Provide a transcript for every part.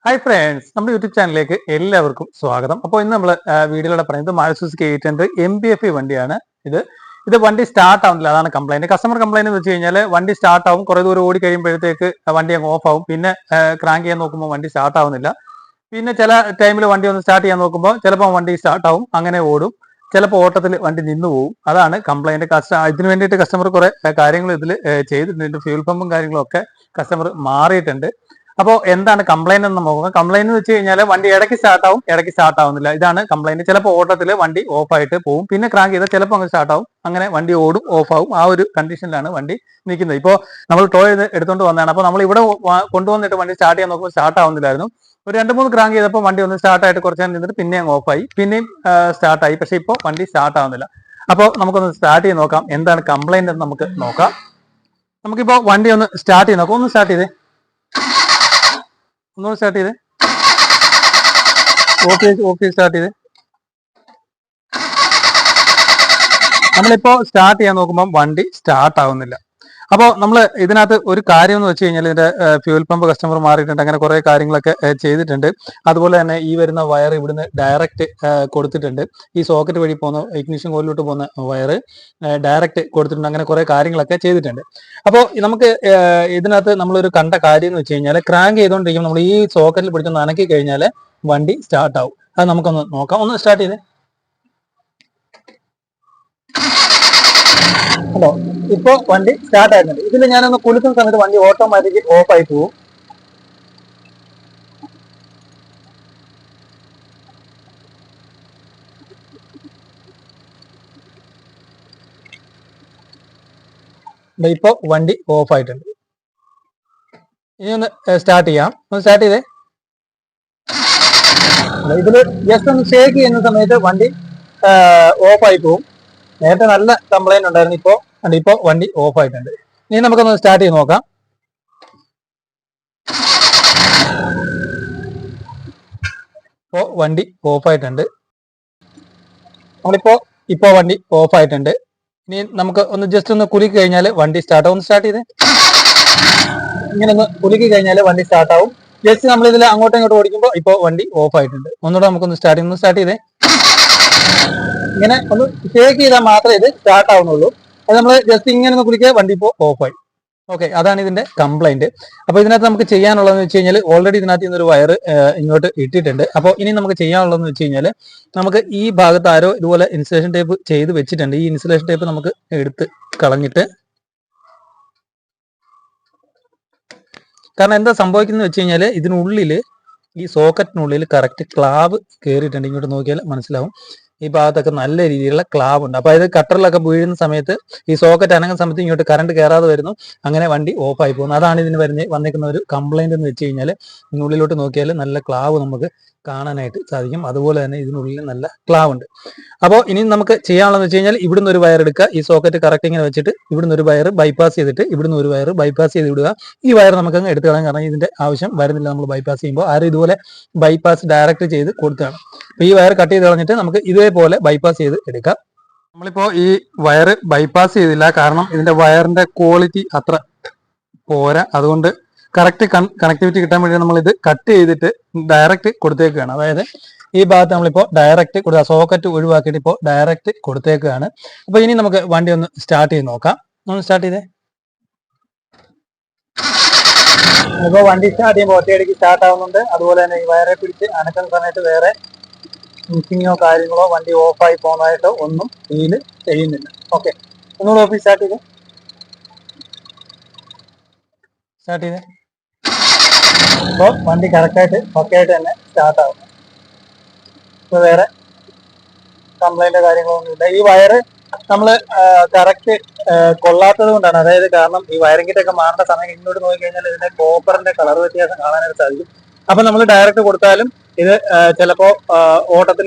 Hi friends, നമ്മുടെ YouTube ചാനലിലേക്ക് എല്ലാവർക്കും സ്വാഗതം. അപ്പോൾ ഇന്ന് നമ്മൾ വീഡിയോയിലൂടെ പറയുന്നത് മാരുതി സുസുക്കി 800 MPFI വണ്ടിയാണ്. ഇത് വണ്ടി സ്റ്റാർട്ട് ആവുന്നില്ല, അതാണ് കംപ്ലൈന്റ്. കസ്റ്റമർ കംപ്ലൈന്റ് എന്ന് വെച്ച് കഴിഞ്ഞാൽ വണ്ടി സ്റ്റാർട്ട് ആവും, കുറെ ദൂരം ഓടി കഴിയുമ്പോഴത്തേക്ക് വണ്ടി അങ്ങ് ഓഫ് ആവും, പിന്നെ ക്രാങ്ക് ചെയ്യാൻ നോക്കുമ്പോൾ വണ്ടി സ്റ്റാർട്ട് ആവുന്നില്ല. പിന്നെ ചില ടൈമിൽ വണ്ടി ഒന്ന് സ്റ്റാർട്ട് ചെയ്യാൻ നോക്കുമ്പോൾ ചിലപ്പോൾ വണ്ടി സ്റ്റാർട്ട് ആവും, അങ്ങനെ ഓടും. ചിലപ്പോൾ ഓട്ടത്തിൽ വണ്ടി നിന്ന് പോകും. അതാണ് കംപ്ലൈന്റ്. ഇതിന് വേണ്ടിയിട്ട് കസ്റ്റമർ കുറെ കാര്യങ്ങൾ ഇതിൽ ചെയ്തിട്ടുണ്ട്. ഫ്യൂൽ പമ്പും കാര്യങ്ങളും ഒക്കെ കസ്റ്റമർ മാറിയിട്ടുണ്ട്. അപ്പോൾ എന്താണ് കംപ്ലൈന്റ് എന്ന് നോക്കുക. കംപ്ലൈന്റ് എന്ന് വെച്ച് കഴിഞ്ഞാൽ വണ്ടി ഇടയ്ക്ക് സ്റ്റാർട്ട് ആവും, ഇടയ്ക്ക് സ്റ്റാർട്ട് ആവുന്നില്ല. ഇതാണ് കംപ്ലൈന്റ്. ചിലപ്പോൾ ഓട്ടത്തിൽ വണ്ടി ഓഫ് ആയിട്ട് പോകും, പിന്നെ ക്രാങ്ക് ചെയ്താൽ ചിലപ്പോൾ അങ്ങ് സ്റ്റാർട്ട് ആവും, അങ്ങനെ വണ്ടി ഓടും, ഓഫ് ആവും. ആ ഒരു കണ്ടീഷനിലാണ് വണ്ടി നിൽക്കുന്നത്. ഇപ്പോൾ നമ്മൾ ടോ ചെയ്ത് എടുത്തുകൊണ്ട് വന്നതാണ്. അപ്പോൾ നമ്മൾ ഇവിടെ കൊണ്ടുവന്നിട്ട് വണ്ടി സ്റ്റാർട്ട് ചെയ്യാൻ നോക്കുമ്പോൾ സ്റ്റാർട്ട് ആവുന്നില്ലായിരുന്നു. ഒരു 2-3 ക്രാങ്ക് ചെയ്തപ്പോൾ വണ്ടി ഒന്ന് സ്റ്റാർട്ട് ആയിട്ട് കുറച്ച് നേരം നിന്നിട്ട് പിന്നെ അങ്ങ് ഓഫായി, പിന്നെയും സ്റ്റാർട്ടായി. പക്ഷേ ഇപ്പോൾ വണ്ടി സ്റ്റാർട്ട് ആവുന്നില്ല. അപ്പോൾ നമുക്കൊന്ന് സ്റ്റാർട്ട് ചെയ്ത് നോക്കാം, എന്താണ് കംപ്ലൈന്റ് എന്ന് നമുക്ക് നോക്കാം. നമുക്കിപ്പോൾ വണ്ടി ഒന്ന് സ്റ്റാർട്ട് ചെയ്ത് നോക്കാം. ഒന്ന് സ്റ്റാർട്ട് ചെയ്തേ, ഒന്നുകൂടി സ്റ്റാർട്ട് ചെയ്ത് ഓക്കെ സ്റ്റാർട്ട് ചെയ്ത്. നമ്മളിപ്പോ സ്റ്റാർട്ട് ചെയ്യാൻ നോക്കുമ്പോൾ വണ്ടി സ്റ്റാർട്ട് ആവുന്നില്ല. അപ്പോൾ നമ്മൾ ഇതിനകത്ത് ഒരു കാര്യം എന്ന് വെച്ച് കഴിഞ്ഞാൽ ഇതിന്റെ ഫ്യൂൽ പമ്പ് കസ്റ്റമർ മാറിയിട്ടുണ്ട്, അങ്ങനെ കുറെ കാര്യങ്ങളൊക്കെ ചെയ്തിട്ടുണ്ട്. അതുപോലെ തന്നെ ഈ വരുന്ന വയർ ഇവിടുന്ന് ഡയറക്റ്റ് കൊടുത്തിട്ടുണ്ട്. ഈ സോക്കറ്റ് വഴി പോകുന്ന ഇഗ്നിഷൻ കോയിലോട്ട് പോകുന്ന വയർ ഡയറക്റ്റ് കൊടുത്തിട്ടുണ്ട്. അങ്ങനെ കുറെ കാര്യങ്ങളൊക്കെ ചെയ്തിട്ടുണ്ട്. അപ്പോൾ നമുക്ക് ഇതിനകത്ത് നമ്മളൊരു കണ്ട കാര്യം എന്ന് വെച്ച് കഴിഞ്ഞാൽ ക്രാങ്ക് ചെയ്തുകൊണ്ടിരിക്കുമ്പോൾ നമ്മൾ ഈ സോക്കറ്റിൽ പിടിച്ചൊന്ന് അനക്കി കഴിഞ്ഞാൽ വണ്ടി സ്റ്റാർട്ട് ആവും. അത് നമുക്കൊന്ന് നോക്കാം. ഒന്ന് സ്റ്റാർട്ട് ചെയ്ത്. ഹലോ, ഇപ്പൊ വണ്ടി സ്റ്റാർട്ട് ആയിരുന്നുണ്ട്. ഇതിൽ ഞാനൊന്ന് കുലുക്കുന്ന സമയത്ത് വണ്ടി ഓട്ടോമാറ്റിക് ഓഫ് ആയി പോകും. ഇപ്പൊ വണ്ടി ഓഫ് ആയിട്ടുണ്ട്. ഇനി ഒന്ന് സ്റ്റാർട്ട് ചെയ്യാം. ഒന്ന് സ്റ്റാർട്ട് ചെയ്തേ. ഇതില് ജസ്റ്റ് ഒന്ന് ഷേക്ക് ചെയ്യുന്ന സമയത്ത് വണ്ടി ഓഫ് ആയി പോകും. നേരത്തെ നല്ല കംപ്ലൈന്റ് ഉണ്ടായിരുന്നു, ഇപ്പോ വണ്ടി ഓഫ് ആയിട്ടുണ്ട്. ഇനി നമുക്കൊന്ന് സ്റ്റാർട്ട് ചെയ്ത് നോക്കാം. ഇപ്പോ വണ്ടി ഓഫ് ആയിട്ടുണ്ട്. ഇപ്പോ വണ്ടി ഓഫ് ആയിട്ടുണ്ട്. ഇനി നമുക്ക് ഒന്ന് ജസ്റ്റ് ഒന്ന് കുലുക്കി കഴിഞ്ഞാൽ വണ്ടി സ്റ്റാർട്ട് ആവും. ഒന്ന് സ്റ്റാർട്ട് ചെയ്ത്. ഇങ്ങനെ ഒന്ന് കുലുക്കി കഴിഞ്ഞാൽ വണ്ടി സ്റ്റാർട്ട് ആവും. ജസ്റ്റ് നമ്മൾ ഇതിൽ അങ്ങോട്ടും ഇങ്ങോട്ടും ഓടിക്കുമ്പോൾ ഇപ്പോൾ വണ്ടി ഓഫ് ആയിട്ടുണ്ട്. ഒന്നുകൂടെ നമുക്കൊന്ന് സ്റ്റാർട്ട് ചെയ്തേ. ഇങ്ങനെ ഒന്ന് ഷേക്ക് ചെയ്താൽ മാത്രമേ ഇത് സ്റ്റാർട്ട് ആവുന്നുള്ളൂ. അത് നമ്മൾ ജസ്റ്റ് ഇങ്ങനെ ഒന്ന് കുലിക്കുക, വണ്ടി ഇപ്പോൾ ഓഫായി. ഓക്കെ, അതാണ് ഇതിന്റെ കംപ്ലൈന്റ്. അപ്പൊ ഇതിനകത്ത് നമുക്ക് ചെയ്യാനുള്ളതെന്ന് വെച്ച് കഴിഞ്ഞാൽ ഓൾറെഡി ഇതിനകത്ത് ഇന്നൊരു വയർ ഇങ്ങോട്ട് ഇട്ടിട്ടുണ്ട്. അപ്പോൾ ഇനി നമുക്ക് ചെയ്യാനുള്ളതെന്ന് വെച്ച് കഴിഞ്ഞാൽ നമുക്ക് ഈ ഭാഗത്ത് ആരോ ഇതുപോലെ ഇൻസുലേഷൻ ടേപ്പ് ചെയ്ത് വെച്ചിട്ടുണ്ട്. ഈ ഇൻസുലേഷൻ ടേപ്പ് നമുക്ക് എടുത്ത് കളഞ്ഞിട്ട്, കാരണം എന്താ സംഭവിക്കുന്നത് വെച്ച് കഴിഞ്ഞാൽ ഇതിനുള്ളിൽ ഈ സോക്കറ്റിനുള്ളിൽ കറക്റ്റ് ക്ലാവ് കയറിയിട്ടുണ്ട്. ഇങ്ങോട്ട് നോക്കിയാൽ മനസ്സിലാവും. ഈ ഭാഗത്തൊക്കെ നല്ല രീതിയിലുള്ള ക്ലാവ് ഉണ്ട്. അപ്പൊ ഇത് കട്ടറിലൊക്കെ വീഴുന്ന സമയത്ത് ഈ സോക്കറ്റ് അനങ്ങുന്ന സമയത്ത് ഇങ്ങോട്ട് കറണ്ട് കയറാതെ വരുന്നു, അങ്ങനെ വണ്ടി ഓഫ് ആയി പോകുന്നു. അതാണ് ഇതിന് വന്നിരിക്കുന്ന ഒരു കംപ്ലൈന്റ് എന്ന് വെച്ച് കഴിഞ്ഞാൽ ഇതിനുള്ളിലോട്ട് നോക്കിയാൽ നല്ല ക്ലാവ് നമുക്ക് കാണാനായിട്ട് സാധിക്കും. അതുപോലെ തന്നെ ഇതിനുള്ളിൽ നല്ല ക്ലാവ് ഉണ്ട്. അപ്പോൾ ഇനി നമുക്ക് ചെയ്യാനുള്ളതെന്ന് വെച്ച് കഴിഞ്ഞാൽ ഇവിടുന്ന് ഒരു വയർ എടുക്കുക, ഈ സോക്കറ്റ് കറക്റ്റ് ഇങ്ങനെ വെച്ചിട്ട് ഇവിടുന്ന് ഒരു വയർ ബൈപ്പാസ് ചെയ്തിട്ട് ഇവിടുന്ന് ഒരു വയർ ബൈപ്പാസ് ചെയ്ത് വിടുക. ഈ വയർ നമുക്ക് അങ്ങ് എടുത്തു കളയാം, കാരണം ഇതിന്റെ ആവശ്യം വരുന്നില്ല. നമ്മൾ ബൈപ്പാസ് ചെയ്യുമ്പോൾ ആരും ഇതുപോലെ ബൈപ്പാസ് ഡയറക്റ്റ് ചെയ്ത് കൊടുത്താണ്. അപ്പൊ ഈ വയർ കട്ട് ചെയ്ത് കളഞ്ഞിട്ട് നമുക്ക് ഇതേപോലെ ബൈപ്പാസ് ചെയ്ത് എടുക്കാം. നമ്മളിപ്പോ ഈ വയർ ബൈപ്പാസ് ചെയ്തില്ല, കാരണം ഇതിന്റെ വയറിന്റെ ക്വാളിറ്റി അത്ര പോരാ. അതുകൊണ്ട് കറക്റ്റ് കണക്ടിവിറ്റി കിട്ടാൻ വേണ്ടി നമ്മൾ ഇത് കട്ട് ചെയ്തിട്ട് ഡയറക്റ്റ് കൊടുത്തേക്കുകയാണ്. അതായത് ഈ ഭാഗത്ത് നമ്മളിപ്പോ ഡയറക്റ്റ് കൊടുക്കുക, സോക്കറ്റ് ഒഴിവാക്കിയിട്ട് ഇപ്പോൾ ഡയറക്റ്റ് കൊടുത്തേക്കുകയാണ്. അപ്പൊ ഇനി നമുക്ക് വണ്ടി ഒന്ന് സ്റ്റാർട്ട് ചെയ്ത് നോക്കാം. ഒന്ന് സ്റ്റാർട്ട് ചെയ്തേ. ഇപ്പോൾ വണ്ടി സ്റ്റാർട്ട് ചെയ്യുമ്പോൾ ഒറ്റയടിക്ക് സ്റ്റാർട്ട് ആവുന്നുണ്ട്. അതുപോലെ തന്നെ ഈ വയറെ പിടിച്ച് അനക്കുന്ന സമയത്ത് വേറെ മിസ്സിങ്ങോ കാര്യങ്ങളോ വണ്ടി ഓഫായി പോകുന്നതായിട്ടോ ഒന്നും ഫീൽ ചെയ്യുന്നില്ല. ഓക്കെ, ഒന്നുകൂടെ ഓഫീസ് സ്റ്റാർട്ട് ചെയ്തേ. ഇപ്പോൾ വണ്ടി കറക്റ്റായിട്ട് പക്കയായിട്ട് തന്നെ സ്റ്റാർട്ട് ആവും. ഇപ്പോൾ വേറെ കംപ്ലൈന്റ് കാര്യങ്ങളൊന്നുമില്ല. ഈ വയറ് നമ്മൾ കറക്റ്റ് കൊള്ളാത്തത് കൊണ്ടാണ്. അതായത് കാരണം ഈ വയറിംഗ് കിറ്റൊക്കെ മാറേണ്ട സമയം ഇങ്ങോട്ട് നോക്കിക്കഴിഞ്ഞാൽ ഇതിന്റെ കോപ്പറിന്റെ കളർ വ്യത്യാസം കാണാനായിട്ട് സാധിക്കും. അപ്പൊ നമ്മൾ ഡയറക്റ്റ് കൊടുത്താലും ഇത് ചിലപ്പോ ഓട്ടത്തിൽ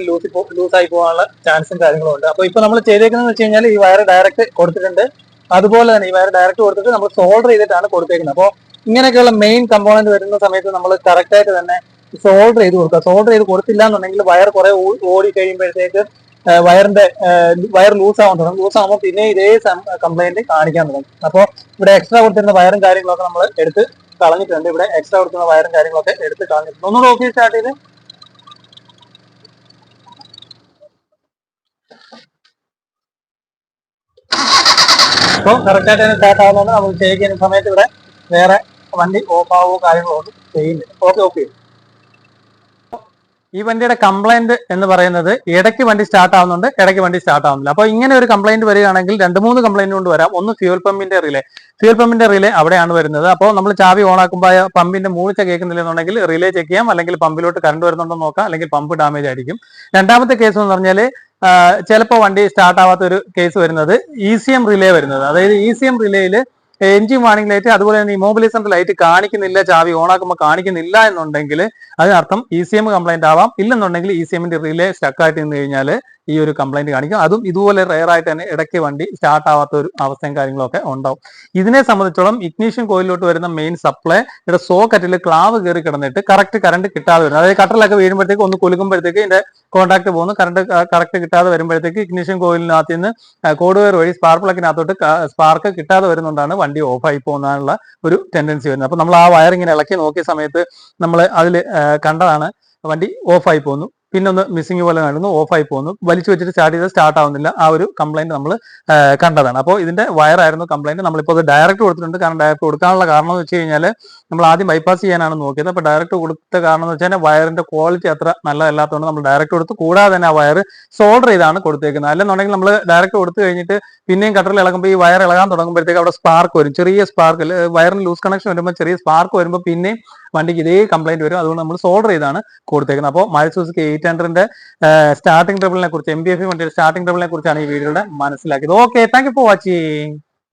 ലൂസായി പോകാനുള്ള ചാൻസും കാര്യങ്ങളും ഉണ്ട്. അപ്പൊ ഇപ്പൊ നമ്മൾ ചെയ്തേക്കുന്നത് വെച്ച് കഴിഞ്ഞാൽ ഈ വയർ ഡയറക്റ്റ് കൊടുത്തിട്ടുണ്ട്. അതുപോലെ തന്നെ ഈ വയർ ഡയറക്റ്റ് കൊടുത്തിട്ട് നമ്മൾ സോൾഡർ ചെയ്തിട്ടാണ് കൊടുത്തേക്കുന്നത്. അപ്പോൾ ഇങ്ങനെയൊക്കെയുള്ള മെയിൻ കമ്പോണന്റ് വരുന്ന സമയത്ത് നമ്മൾ കറക്റ്റ് ആയിട്ട് തന്നെ സോൾഡർ ചെയ്ത് കൊടുക്കുക. സോൾഡർ ചെയ്ത് കൊടുത്തില്ല എന്നുണ്ടെങ്കിൽ വയർ കുറെ ഓടി കഴിയുമ്പോഴത്തേക്ക് വയർ ലൂസ് ആവാൻ തുടങ്ങും. ലൂസ് ആകുമ്പോൾ പിന്നെ ഇതേ കംപ്ലൈന്റ് കാണിക്കാൻ തുടങ്ങും. അപ്പോൾ ഇവിടെ എക്സ്ട്രാ കൊടുത്തിരുന്ന വയറും കാര്യങ്ങളൊക്കെ നമ്മൾ എടുത്ത് കളഞ്ഞിട്ടുണ്ട്. ഇവിടെ എക്സ്ട്രാ കൊടുക്കുന്ന വയറും കാര്യങ്ങളൊക്കെ എടുത്ത് കളഞ്ഞിട്ടുണ്ട്. ഒന്നുകൂടെ ഓഫ് സ്റ്റാർട്ട് ചെയ്ത്. അപ്പോൾ കറക്റ്റായിട്ട് തന്നെ സ്റ്റാർട്ട് ആവുന്നതുകൊണ്ട് നമുക്ക് ചെക്ക് ചെയ്യുന്ന സമയത്ത് ഇവിടെ വേറെ വണ്ടി ഓഫ് ആവുകയോ കാര്യങ്ങളോ ഒന്നും ചെയ്യുന്നില്ല. Okay okay. ഈ വണ്ടിയുടെ കംപ്ലൈന്റ് എന്ന് പറയുന്നത് ഇടയ്ക്ക് വണ്ടി സ്റ്റാർട്ട് ആവുന്നുണ്ട്, ഇടയ്ക്ക് വണ്ടി സ്റ്റാർട്ട് ആവുന്നില്ല. അപ്പോൾ ഇങ്ങനെ ഒരു കംപ്ലൈന്റ് വരികയാണെങ്കിൽ 2-3 കംപ്ലൈന്റ് കൊണ്ട് വരാം. ഒന്ന് ഫ്യൂൽ പമ്പിന്റെ റിലേ അവിടെയാണ് വരുന്നത്. അപ്പോൾ നമ്മൾ ചാവി ഓൺ ആക്കുമ്പോൾ പമ്പിന്റെ മൂളിച്ച കേൾക്കുന്നില്ലെന്നുണ്ടെങ്കിൽ റിലേ ചെക്ക് ചെയ്യാം, അല്ലെങ്കിൽ പമ്പിലോട്ട് കറണ്ട് വരുന്നുണ്ടോ നോക്കാം, അല്ലെങ്കിൽ പമ്പ് ഡാമേജ് ആയിരിക്കും. രണ്ടാമത്തെ കേസ് എന്ന് പറഞ്ഞാൽ ചിലപ്പോൾ വണ്ടി സ്റ്റാർട്ട് ആവാത്ത ഒരു കേസ് വരുന്നത് ECM റിലേ വരുന്നത്. അതായത് ECM റിലേയിൽ എഞ്ചിൻ വാർണിംഗ് ലൈറ്റ് അതുപോലെ തന്നെ ഇമോബിലൈസറിന്റെ ലൈറ്റ് കാണിക്കുന്നില്ല, ചാവി ഓൺ ആക്കുമ്പോൾ കാണിക്കുന്നില്ല എന്നുണ്ടെങ്കിൽ അതിനർത്ഥം ECM കംപ്ലൈന്റ് ആവാം. ഇല്ലെന്നുണ്ടെങ്കിൽ ECMന്റെ റിലേ സ്റ്റക്ക് ആയിട്ട് നിന്ന് കഴിഞ്ഞാൽ ഈ ഒരു കംപ്ലൈന്റ് കാണിക്കും. അതും ഇതുപോലെ റെയർ ആയിട്ട് തന്നെ ഇടയ്ക്ക് വണ്ടി സ്റ്റാർട്ട് ആവാത്ത ഒരു അവസ്ഥയും കാര്യങ്ങളൊക്കെ ഉണ്ടാവും. ഇതിനെ സംബന്ധിച്ചോളം ഇഗ്നീഷൻ കോയിലോട്ട് വരുന്ന മെയിൻ സപ്ലൈ ഇവിടെ സോക്കറ്റിൽ ക്ലാവ് കയറി കിടന്നിട്ട് കറക്റ്റ് കറണ്ട് കിട്ടാതെ വരുന്നത്. അതായത് കട്ടറിലൊക്കെ വീഴുമ്പോഴത്തേക്ക് ഒന്ന് കുലുക്കുമ്പോഴത്തേക്ക് ഇതിന്റെ കോൺടാക്ട് പോകുന്നു, കറണ്ട് കറക്റ്റ് കിട്ടാതെ വരുമ്പോഴത്തേക്ക് ഇഗ്നീഷൻ കോയിലിനകത്ത് നിന്ന് കോഡ് വയർ വഴി സ്പാർക്ക് പ്ലഗിനകത്തോട്ട് സ്പാർക്ക് കിട്ടാതെ വരുന്നതുകൊണ്ടാണ് വണ്ടി ഓഫായി പോകുന്നതിനുള്ള ഒരു ടെൻഡൻസി വരുന്നത്. അപ്പൊ നമ്മൾ ആ വയർ ഇങ്ങനെ ഇളക്കി നോക്കിയ സമയത്ത് നമ്മൾ അതിൽ കണ്ടതാണ് വണ്ടി ഓഫായി പോകുന്നു, പിന്നെ ഒന്ന് മിസ്സിംഗ് പോലെ കാണുന്നു, ഓഫായി പോകുന്നു, വലിച്ചു വെച്ചിട്ട് സ്റ്റാർട്ട് ആവുന്നില്ല. ആ ഒരു കംപ്ലൈന്റ് നമ്മൾ കണ്ടതാണ്. അപ്പോൾ ഇതിന്റെ വയറായിരുന്നു കംപ്ലൈന്റ്. നമ്മളിപ്പോൾ അത് ഡയറക്റ്റ് കൊടുത്തിട്ടുണ്ട്. കാരണം ഡയറക്റ്റ് കൊടുക്കാനുള്ള കാരണം എന്ന് വെച്ച് കഴിഞ്ഞാൽ നമ്മൾ ആദ്യം ബൈപ്പാസ് ചെയ്യാനാണ് നോക്കിയത്. അപ്പോൾ ഡയറക്റ്റ് കൊടുത്ത കാരണം എന്ന് വെച്ചാൽ വയറിന്റെ ക്വാളിറ്റി അത്ര നല്ലതല്ലാത്തതുകൊണ്ട് നമ്മൾ ഡയറക്റ്റ് കൊടുത്തു. കൂടാതെ തന്നെ ആ വയർ സോൾഡർ ചെയ്താണ് കൊടുത്തേക്കുന്നത്. അല്ലെന്നുണ്ടെങ്കിൽ നമ്മൾ ഡയറക്റ്റ് കൊടുത്തു കഴിഞ്ഞിട്ട് പിന്നെയും കട്ടറിൽ ഇളകുമ്പോൾ ഈ വയർ ഇളകാൻ തുടങ്ങുമ്പോഴത്തേക്ക് അവിടെ സ്പാർക്ക് വരും, ചെറിയ സ്പാർക്ക്, വയറിന് ലൂസ് കണക്ഷൻ വരുമ്പോൾ ചെറിയ സ്പാർക്ക് വരുമ്പോൾ പിന്നെയും വണ്ടിക്ക് ഇതേ കംപ്ലൈന്റ് വരും. അതുകൊണ്ട് നമ്മൾ സോൾഡർ ചെയ്താണ് കൊടുത്തേക്കുന്നത്. അപ്പോൾ മാരുതി സുസുക്കി 800ന്റെ സ്റ്റാർട്ടിംഗ് ട്രബിളിനെ കുറിച്ച്, MPF വണ്ടിയുടെ സ്റ്റാർട്ടിംഗ് ട്രബിളിനെ കുറിച്ചാണ് ഈ വീഡിയോയുടെ മനസ്സിലാക്കിയത്. Okay, thank you for watching.